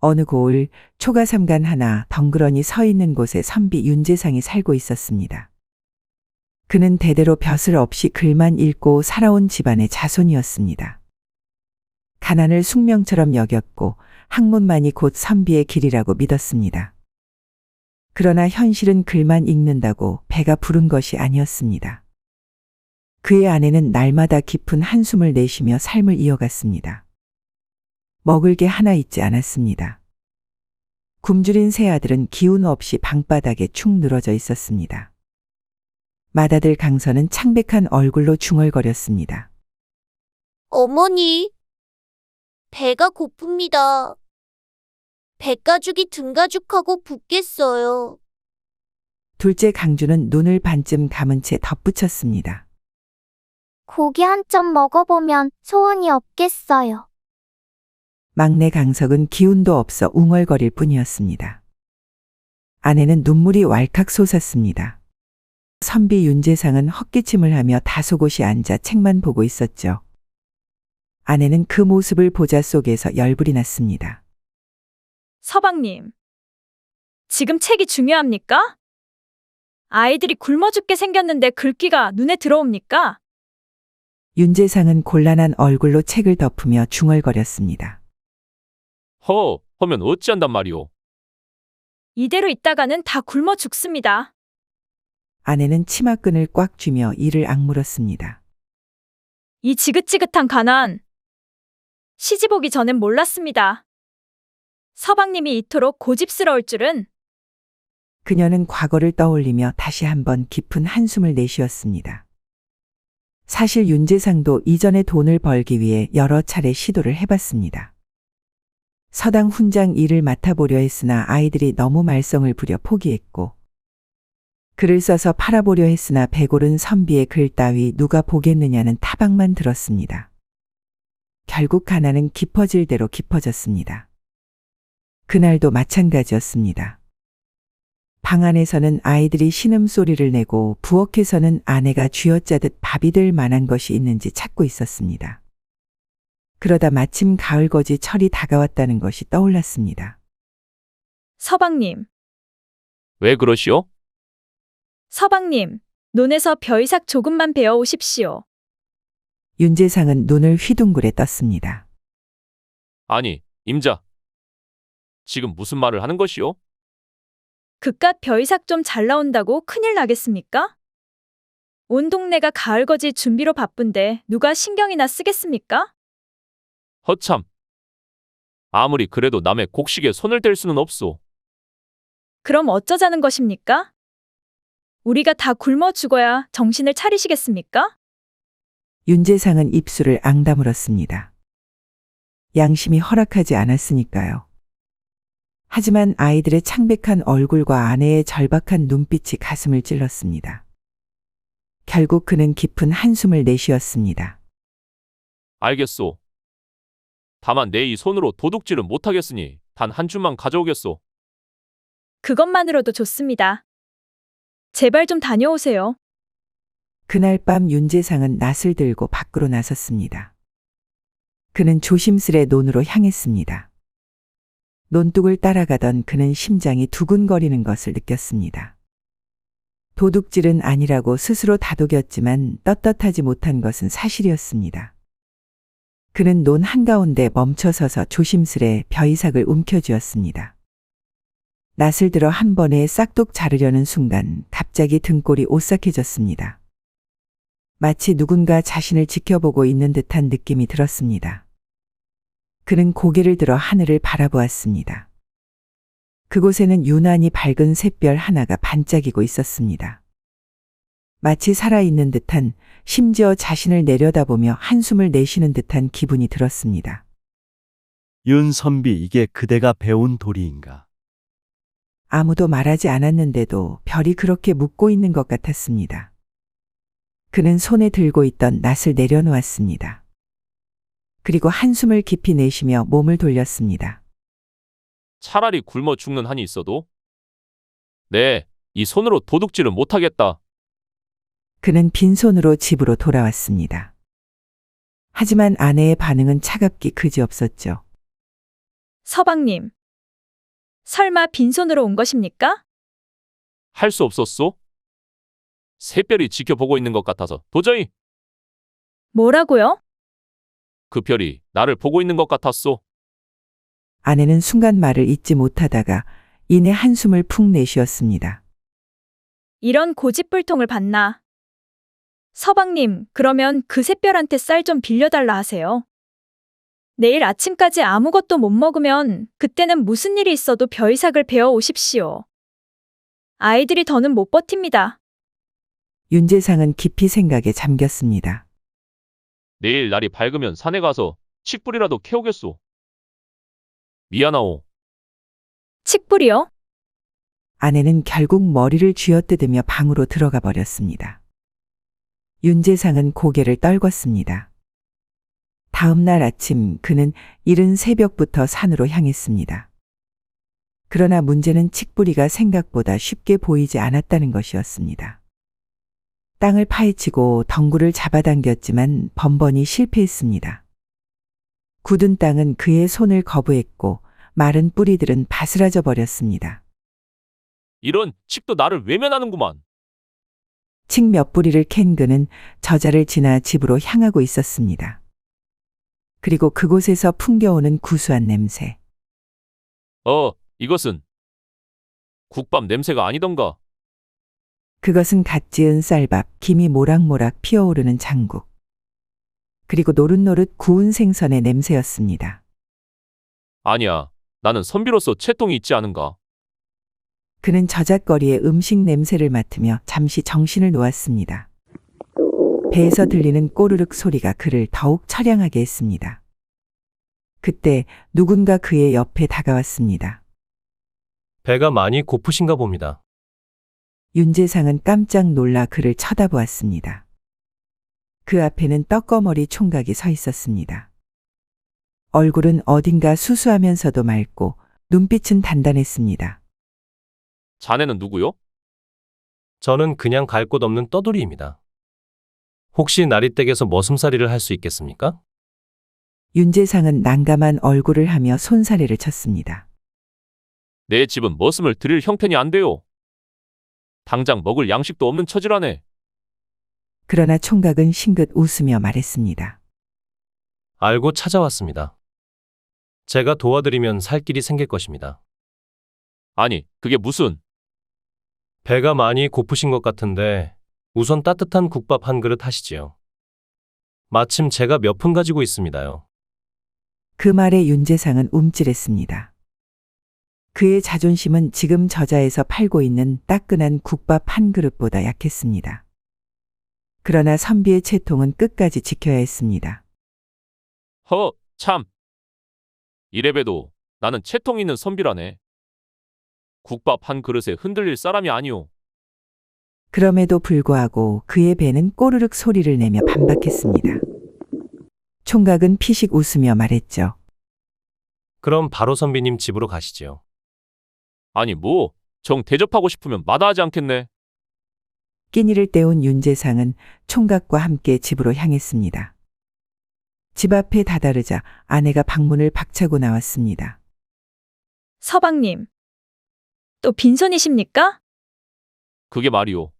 어느 고을 초가삼간 하나 덩그러니 서 있는 곳에 선비 윤재상이 살고 있었습니다. 그는 대대로 벼슬 없이 글만 읽고 살아온 집안의 자손이었습니다. 가난을 숙명처럼 여겼고 학문만이 곧 선비의 길이라고 믿었습니다. 그러나 현실은 글만 읽는다고 배가 부른 것이 아니었습니다. 그의 아내는 날마다 깊은 한숨을 내쉬며 삶을 이어갔습니다. 먹을 게 하나 있지 않았습니다. 굶주린 세 아들은 기운 없이 방바닥에 축 늘어져 있었습니다. 맏아들 강선은 창백한 얼굴로 중얼거렸습니다. 어머니, 배가 고픕니다. 배가죽이 등가죽하고 붓겠어요. 둘째 강주는 눈을 반쯤 감은 채 덧붙였습니다. 고기 한 점 먹어보면 소원이 없겠어요. 막내 강석은 기운도 없어 웅얼거릴 뿐이었습니다. 아내는 눈물이 왈칵 솟았습니다. 선비 윤재상은 헛기침을 하며 다소곳이 앉아 책만 보고 있었죠. 아내는 그 모습을 보자 속에서 열불이 났습니다. 서방님, 지금 책이 중요합니까? 아이들이 굶어 죽게 생겼는데 글귀가 눈에 들어옵니까? 윤재상은 곤란한 얼굴로 책을 덮으며 중얼거렸습니다. 허면 어찌한단 말이오. 이대로 있다가는 다 굶어 죽습니다. 아내는 치마끈을 꽉 쥐며 이를 악물었습니다. 이 지긋지긋한 가난. 시집 오기 전엔 몰랐습니다. 서방님이 이토록 고집스러울 줄은. 그녀는 과거를 떠올리며 다시 한번 깊은 한숨을 내쉬었습니다. 사실 윤재상도 이전에 돈을 벌기 위해 여러 차례 시도를 해봤습니다. 서당 훈장 일을 맡아보려 했으나 아이들이 너무 말썽을 부려 포기했고, 글을 써서 팔아보려 했으나 배고른 선비의 글 따위 누가 보겠느냐는 타박만 들었습니다. 결국 가난은 깊어질 대로 깊어졌습니다. 그날도 마찬가지였습니다. 방 안에서는 아이들이 신음소리를 내고 부엌에서는 아내가 쥐어짜듯 밥이 될 만한 것이 있는지 찾고 있었습니다. 그러다 마침 가을거지 철이 다가왔다는 것이 떠올랐습니다. 서방님, 왜 그러시오? 서방님, 논에서 벼이삭 조금만 베어 오십시오. 윤재상은 눈을 휘둥그레 떴습니다. 아니, 임자. 지금 무슨 말을 하는 것이오? 그깟 벼이삭 좀 잘 나온다고 큰일 나겠습니까? 온 동네가 가을거지 준비로 바쁜데 누가 신경이나 쓰겠습니까? 허참. 아무리 그래도 남의 곡식에 손을 댈 수는 없소. 그럼 어쩌자는 것입니까? 우리가 다 굶어 죽어야 정신을 차리시겠습니까? 윤재상은 입술을 앙다물었습니다. 양심이 허락하지 않았으니까요. 하지만 아이들의 창백한 얼굴과 아내의 절박한 눈빛이 가슴을 찔렀습니다. 결국 그는 깊은 한숨을 내쉬었습니다. 알겠소. 다만 내 이 손으로 도둑질은 못하겠으니 단 한 줌만 가져오겠소. 그것만으로도 좋습니다. 제발 좀 다녀오세요. 그날 밤 윤재상은 낫을 들고 밖으로 나섰습니다. 그는 조심스레 논으로 향했습니다. 논둑을 따라가던 그는 심장이 두근거리는 것을 느꼈습니다. 도둑질은 아니라고 스스로 다독였지만 떳떳하지 못한 것은 사실이었습니다. 그는 논 한가운데 멈춰서서 조심스레 벼이삭을 움켜쥐었습니다. 낫을 들어 한 번에 싹둑 자르려는 순간 갑자기 등골이 오싹해졌습니다. 마치 누군가 자신을 지켜보고 있는 듯한 느낌이 들었습니다. 그는 고개를 들어 하늘을 바라보았습니다. 그곳에는 유난히 밝은 샛별 하나가 반짝이고 있었습니다. 마치 살아있는 듯한, 심지어 자신을 내려다보며 한숨을 내쉬는 듯한 기분이 들었습니다. 윤선비, 이게 그대가 배운 도리인가? 아무도 말하지 않았는데도 별이 그렇게 묻고 있는 것 같았습니다. 그는 손에 들고 있던 낫을 내려놓았습니다. 그리고 한숨을 깊이 내쉬며 몸을 돌렸습니다. 차라리 굶어 죽는 한이 있어도 네, 이 손으로 도둑질은 못하겠다. 그는 빈손으로 집으로 돌아왔습니다. 하지만 아내의 반응은 차갑기 그지없었죠. 서방님, 설마 빈손으로 온 것입니까? 할 수 없었소? 새별이 지켜보고 있는 것 같아서 도저히 뭐라고요? 그 별이 나를 보고 있는 것 같았소. 아내는 순간 말을 잇지 못하다가 이내 한숨을 푹 내쉬었습니다. 이런 고집불통을 봤나? 서방님, 그러면 그 샛별한테 쌀 좀 빌려달라 하세요. 내일 아침까지 아무것도 못 먹으면 그때는 무슨 일이 있어도 별삭을 베어 오십시오. 아이들이 더는 못 버팁니다. 윤재상은 깊이 생각에 잠겼습니다. 내일 날이 밝으면 산에 가서 칡뿌리라도 캐오겠소. 미안하오. 칡뿌리요? 아내는 결국 머리를 쥐어뜯으며 방으로 들어가 버렸습니다. 윤재상은 고개를 떨궜습니다. 다음 날 아침 그는 이른 새벽부터 산으로 향했습니다. 그러나 문제는 칡뿌리가 생각보다 쉽게 보이지 않았다는 것이었습니다. 땅을 파헤치고 덩굴을 잡아당겼지만 번번이 실패했습니다. 굳은 땅은 그의 손을 거부했고 마른 뿌리들은 바스라져 버렸습니다. 이런 칡도 나를 외면하는구만. 칡 몇 뿌리를 캔 그는 저자를 지나 집으로 향하고 있었습니다. 그리고 그곳에서 풍겨오는 구수한 냄새. 이것은 국밥 냄새가 아니던가. 그것은 갓 지은 쌀밥, 김이 모락모락 피어오르는 장국. 그리고 노릇노릇 구운 생선의 냄새였습니다. 아니야, 나는 선비로서 채통이 있지 않은가. 그는 저잣거리의 음식 냄새를 맡으며 잠시 정신을 놓았습니다. 배에서 들리는 꼬르륵 소리가 그를 더욱 처량하게 했습니다. 그때 누군가 그의 옆에 다가왔습니다. 배가 많이 고프신가 봅니다. 윤재상은 깜짝 놀라 그를 쳐다보았습니다. 그 앞에는 떡거머리 총각이 서 있었습니다. 얼굴은 어딘가 수수하면서도 맑고 눈빛은 단단했습니다. 자네는 누구요? 저는 그냥 갈 곳 없는 떠돌이입니다. 혹시 나리댁에서 머슴살이를 할 수 있겠습니까? 윤재상은 난감한 얼굴을 하며 손사래를 쳤습니다. 내 집은 머슴을 들일 형편이 안 돼요. 당장 먹을 양식도 없는 처지라네. 그러나 총각은 싱긋 웃으며 말했습니다. 알고 찾아왔습니다. 제가 도와드리면 살 길이 생길 것입니다. 아니, 그게 무슨... 배가 많이 고프신 것 같은데 우선 따뜻한 국밥 한 그릇 하시지요. 마침 제가 몇 푼 가지고 있습니다요. 그 말에 윤재상은 움찔했습니다. 그의 자존심은 지금 저자에서 팔고 있는 따끈한 국밥 한 그릇보다 약했습니다. 그러나 선비의 채통은 끝까지 지켜야 했습니다. 참. 이래봬도 나는 채통 있는 선비라네. 국밥 한 그릇에 흔들릴 사람이 아니오. 그럼에도 불구하고 그의 배는 꼬르륵 소리를 내며 반박했습니다. 총각은 피식 웃으며 말했죠. 그럼 바로 선비님 집으로 가시지요. 아니 정 대접하고 싶으면 마다하지 않겠네. 끼니를 때운 윤재상은 총각과 함께 집으로 향했습니다. 집 앞에 다다르자 아내가 방문을 박차고 나왔습니다. 서방님, 또 빈손이십니까? 그게 말이오.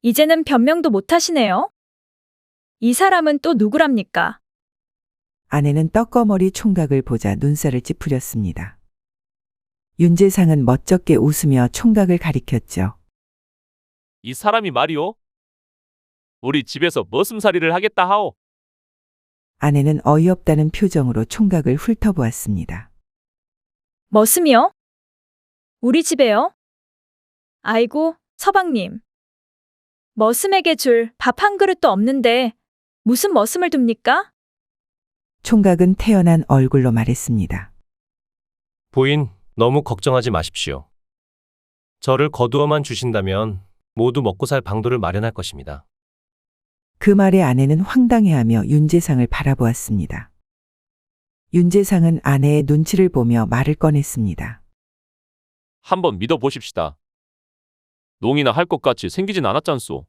이제는 변명도 못하시네요. 이 사람은 또 누구랍니까? 아내는 떡거머리 총각을 보자 눈살을 찌푸렸습니다. 윤재상은 멋쩍게 웃으며 총각을 가리켰죠. 이 사람이 말이오. 우리 집에서 머슴살이를 하겠다 하오. 아내는 어이없다는 표정으로 총각을 훑어보았습니다. 머슴이요? 우리 집에요? 아이고, 서방님. 머슴에게 줄 밥 한 그릇도 없는데 무슨 머슴을 둡니까? 총각은 태연한 얼굴로 말했습니다. 부인, 너무 걱정하지 마십시오. 저를 거두어만 주신다면 모두 먹고 살 방도를 마련할 것입니다. 그 말에 아내는 황당해하며 윤재상을 바라보았습니다. 윤재상은 아내의 눈치를 보며 말을 꺼냈습니다. 한번 믿어보십시다. 농이나 할 것 같이 생기진 않았잖소.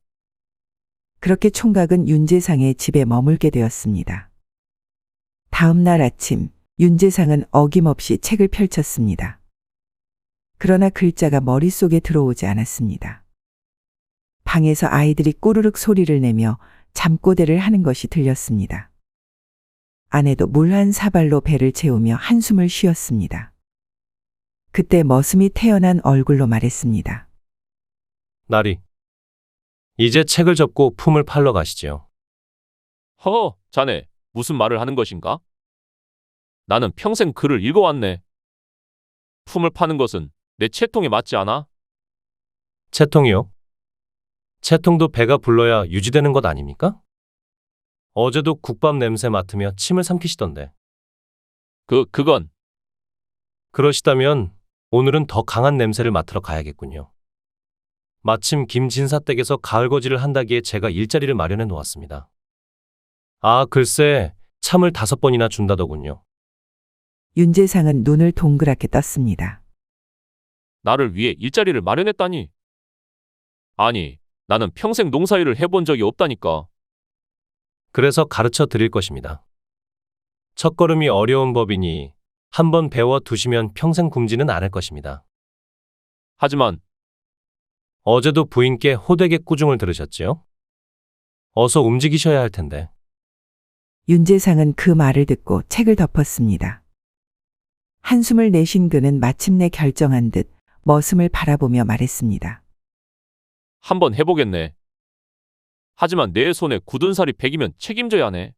그렇게 총각은 윤재상의 집에 머물게 되었습니다. 다음 날 아침 윤재상은 어김없이 책을 펼쳤습니다. 그러나 글자가 머릿속에 들어오지 않았습니다. 방에서 아이들이 꾸르륵 소리를 내며 잠꼬대를 하는 것이 들렸습니다. 아내도 물 한 사발로 배를 채우며 한숨을 쉬었습니다. 그때 머슴이 태어난 얼굴로 말했습니다. 나리. 이제 책을 접고 품을 팔러 가시지요. 허허, 자네, 무슨 말을 하는 것인가? 나는 평생 글을 읽어왔네. 품을 파는 것은 내 채통에 맞지 않아? 채통이요? 채통도 배가 불러야 유지되는 것 아닙니까? 어제도 국밥 냄새 맡으며 침을 삼키시던데. 그건 그러시다면 오늘은 더 강한 냄새를 맡으러 가야겠군요. 마침 김진사 댁에서 가을거지를 한다기에 제가 일자리를 마련해 놓았습니다. 아, 글쎄, 참을 5번이나 준다더군요. 윤재상은 눈을 동그랗게 떴습니다. 나를 위해 일자리를 마련했다니. 아니, 나는 평생 농사일을 해본 적이 없다니까. 그래서 가르쳐 드릴 것입니다. 첫걸음이 어려운 법이니 한번 배워 두시면 평생 굶지는 않을 것입니다. 하지만 어제도 부인께 호되게 꾸중을 들으셨지요? 어서 움직이셔야 할 텐데. 윤재상은 그 말을 듣고 책을 덮었습니다. 한숨을 내쉰 그는 마침내 결정한 듯 머슴을 바라보며 말했습니다. 한번 해보겠네. 하지만 내 손에 굳은 살이 배기면 책임져야 하네.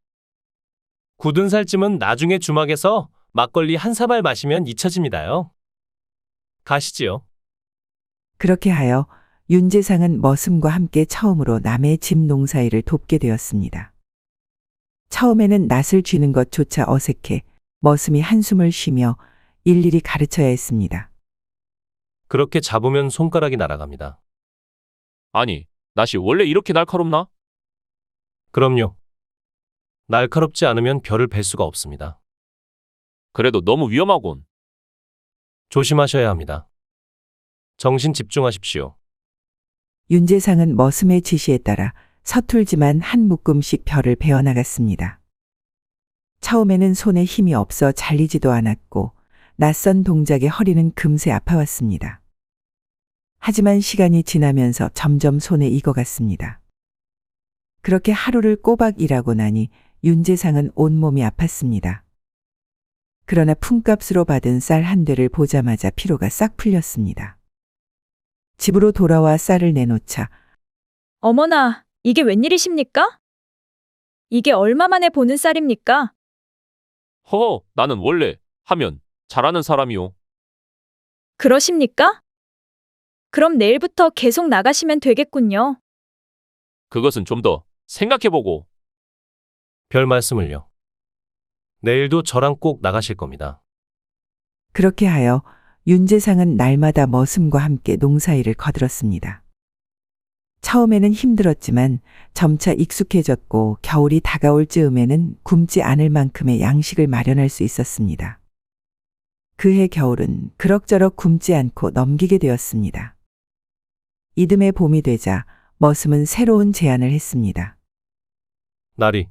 굳은 살찜은 나중에 주막에서 막걸리 한 사발 마시면 잊혀집니다요. 가시지요. 그렇게 하여 윤재상은 머슴과 함께 처음으로 남의 집 농사일을 돕게 되었습니다. 처음에는 낫을 쥐는 것조차 어색해 머슴이 한숨을 쉬며 일일이 가르쳐야 했습니다. 그렇게 잡으면 손가락이 날아갑니다. 아니, 낫이 원래 이렇게 날카롭나? 그럼요. 날카롭지 않으면 별을 벨 수가 없습니다. 그래도 너무 위험하군. 조심하셔야 합니다. 정신 집중하십시오. 윤재상은 머슴의 지시에 따라 서툴지만 한 묶음씩 벼를 베어 나갔습니다. 처음에는 손에 힘이 없어 잘리지도 않았고 낯선 동작에 허리는 금세 아파왔습니다. 하지만 시간이 지나면서 점점 손에 익어갔습니다. 그렇게 하루를 꼬박 일하고 나니 윤재상은 온몸이 아팠습니다. 그러나 품값으로 받은 쌀 한 대를 보자마자 피로가 싹 풀렸습니다. 집으로 돌아와 쌀을 내놓자 어머나, 이게 웬일이십니까? 이게 얼마 만에 보는 쌀입니까? 허허, 나는 원래 하면 잘하는 사람이요. 그러십니까? 그럼 내일부터 계속 나가시면 되겠군요. 그것은 좀 더 생각해보고. 별 말씀을요. 내일도 저랑 꼭 나가실 겁니다. 그렇게 하여 윤재상은 날마다 머슴과 함께 농사일을 거들었습니다. 처음에는 힘들었지만 점차 익숙해졌고 겨울이 다가올 즈음에는 굶지 않을 만큼의 양식을 마련할 수 있었습니다. 그해 겨울은 그럭저럭 굶지 않고 넘기게 되었습니다. 이듬해 봄이 되자 머슴은 새로운 제안을 했습니다. 나리.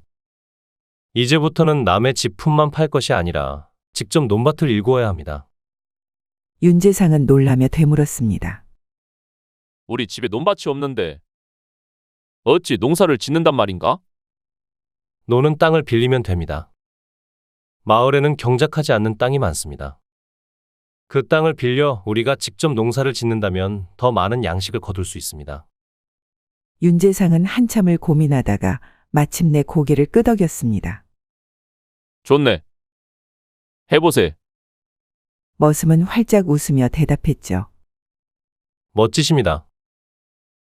이제부터는 남의 집 품만 팔 것이 아니라 직접 논밭을 일구어야 합니다. 윤재상은 놀라며 되물었습니다. 우리 집에 논밭이 없는데 어찌 농사를 짓는단 말인가? 노는 땅을 빌리면 됩니다. 마을에는 경작하지 않는 땅이 많습니다. 그 땅을 빌려 우리가 직접 농사를 짓는다면 더 많은 양식을 거둘 수 있습니다. 윤재상은 한참을 고민하다가 마침내 고개를 끄덕였습니다. 좋네. 해보세. 머슴은 활짝 웃으며 대답했죠. 멋지십니다.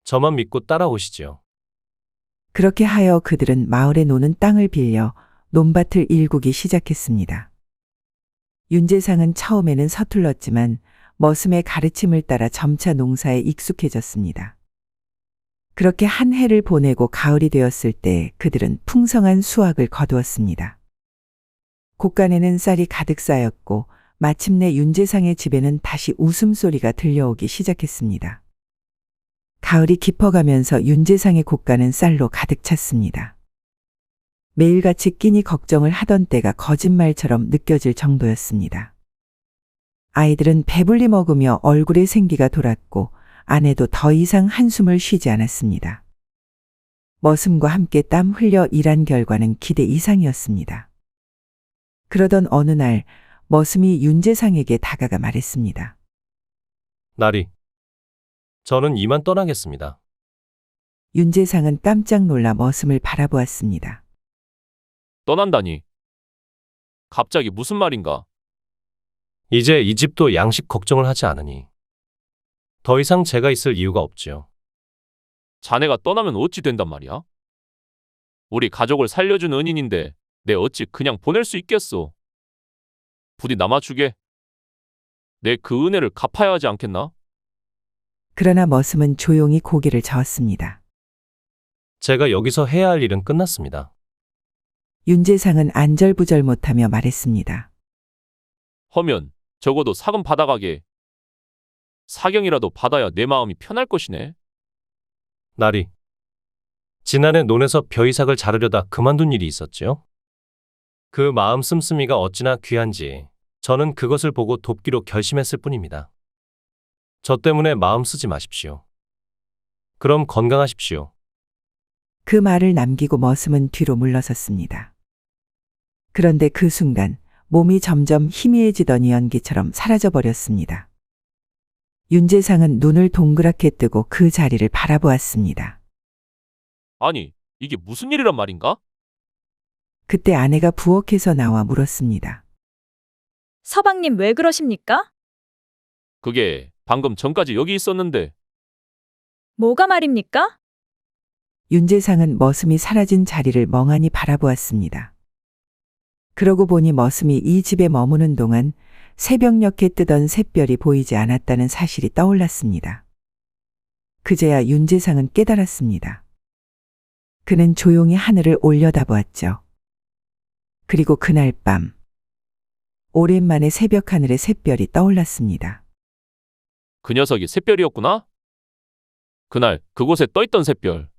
저만 믿고 따라오시지요. 그렇게 하여 그들은 마을에 노는 땅을 빌려 논밭을 일구기 시작했습니다. 윤재상은 처음에는 서툴렀지만 머슴의 가르침을 따라 점차 농사에 익숙해졌습니다. 그렇게 한 해를 보내고 가을이 되었을 때 그들은 풍성한 수확을 거두었습니다. 곳간에는 쌀이 가득 쌓였고 마침내 윤재상의 집에는 다시 웃음소리가 들려오기 시작했습니다. 가을이 깊어가면서 윤재상의 곳간은 쌀로 가득 찼습니다. 매일같이 끼니 걱정을 하던 때가 거짓말처럼 느껴질 정도였습니다. 아이들은 배불리 먹으며 얼굴에 생기가 돌았고 아내도 더 이상 한숨을 쉬지 않았습니다. 머슴과 함께 땀 흘려 일한 결과는 기대 이상이었습니다. 그러던 어느 날 머슴이 윤재상에게 다가가 말했습니다. 나리, 저는 이만 떠나겠습니다. 윤재상은 깜짝 놀라 머슴을 바라보았습니다. 떠난다니. 갑자기 무슨 말인가? 이제 이 집도 양식 걱정을 하지 않으니 더 이상 제가 있을 이유가 없지요. 자네가 떠나면 어찌 된단 말이야? 우리 가족을 살려준 은인인데 내 어찌 그냥 보낼 수 있겠소? 부디 남아주게. 내 그 은혜를 갚아야 하지 않겠나? 그러나 머슴은 조용히 고개를 저었습니다. 제가 여기서 해야 할 일은 끝났습니다. 윤재상은 안절부절 못하며 말했습니다. 허면 적어도 사금 받아가게. 사경이라도 받아야 내 마음이 편할 것이네. 나리, 지난해 논에서 벼이삭을 자르려다 그만둔 일이 있었지요. 그 마음 씀씀이가 어찌나 귀한지 저는 그것을 보고 돕기로 결심했을 뿐입니다. 저 때문에 마음 쓰지 마십시오. 그럼 건강하십시오. 그 말을 남기고 머슴은 뒤로 물러섰습니다. 그런데 그 순간 몸이 점점 희미해지더니 연기처럼 사라져버렸습니다. 윤재상은 눈을 동그랗게 뜨고 그 자리를 바라보았습니다. 아니, 이게 무슨 일이란 말인가? 그때 아내가 부엌에서 나와 물었습니다. 서방님 왜 그러십니까? 그게 방금 전까지 여기 있었는데. 뭐가 말입니까? 윤재상은 머슴이 사라진 자리를 멍하니 바라보았습니다. 그러고 보니 머슴이 이 집에 머무는 동안 새벽녘에 뜨던 샛별이 보이지 않았다는 사실이 떠올랐습니다. 그제야 윤재상은 깨달았습니다. 그는 조용히 하늘을 올려다보았죠. 그리고 그날 밤 오랜만에 새벽 하늘에 샛별이 떠올랐습니다. 그 녀석이 샛별이었구나? 그날 그곳에 떠있던 샛별.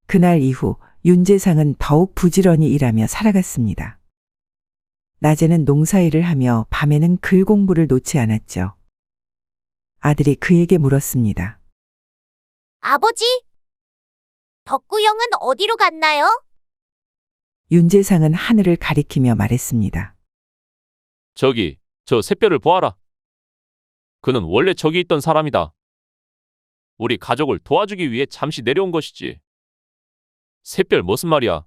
그날 이후 윤재상은 더욱 부지런히 일하며 살아갔습니다. 낮에는 농사일을 하며 밤에는 글 공부를 놓지 않았죠. 아들이 그에게 물었습니다. 아버지, 덕구형은 어디로 갔나요? 윤재상은 하늘을 가리키며 말했습니다. 저기, 저 샛별을 보아라. 그는 원래 저기 있던 사람이다. 우리 가족을 도와주기 위해 잠시 내려온 것이지. 샛별 무슨 말이야?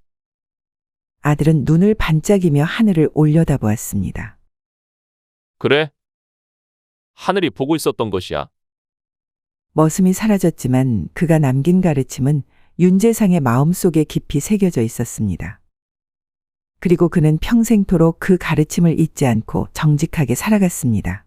아들은 눈을 반짝이며 하늘을 올려다보았습니다. 그래? 하늘이 보고 있었던 것이야. 머슴이 사라졌지만 그가 남긴 가르침은 윤재상의 마음속에 깊이 새겨져 있었습니다. 그리고 그는 평생토록 그 가르침을 잊지 않고 정직하게 살아갔습니다.